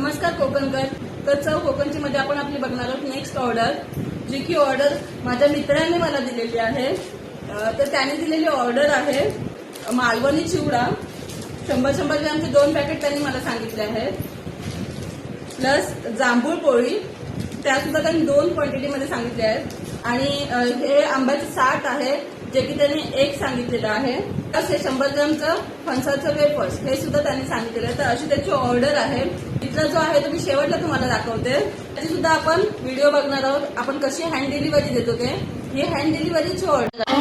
नमस्कार कोकणकर. तर चव कोकणची मध्ये आपण आपली बघणार आहोत नेक्स्ट ऑर्डर, जी की ऑर्डर माझ्या मित्राने मला दिलेली आहे. तर त्याने दिलेली ऑर्डर आहे मालवणी चिवडा 100 ग्रॅमचे 2 पॅकेट त्यांनी मला सांगितले आहेत, प्लस जांभूळ पोळी त्या सुद्धा त्यांनी 2 क्वांटिटीमध्ये सांगितले आहेत. आणि हे आंब्याचं साठ आहे जे की त्यांनी 1 सांगितलेलं आहे. प्लस हे 100 ग्रॅमचं फणसाचं वेफर्स हे सुद्धा त्यांनी सांगितलेलं आहे. तर अशी त्याची ऑर्डर आहे. इथला जो आहे तो मी शेवटला तुम्हाला दाखवते. त्याची सुद्धा आपण व्हिडिओ बघणार आहोत. आपण कशी हँड डिलिव्हरी देतो ते, ही हँड डिलिव्हरीची ऑर्डर आहे.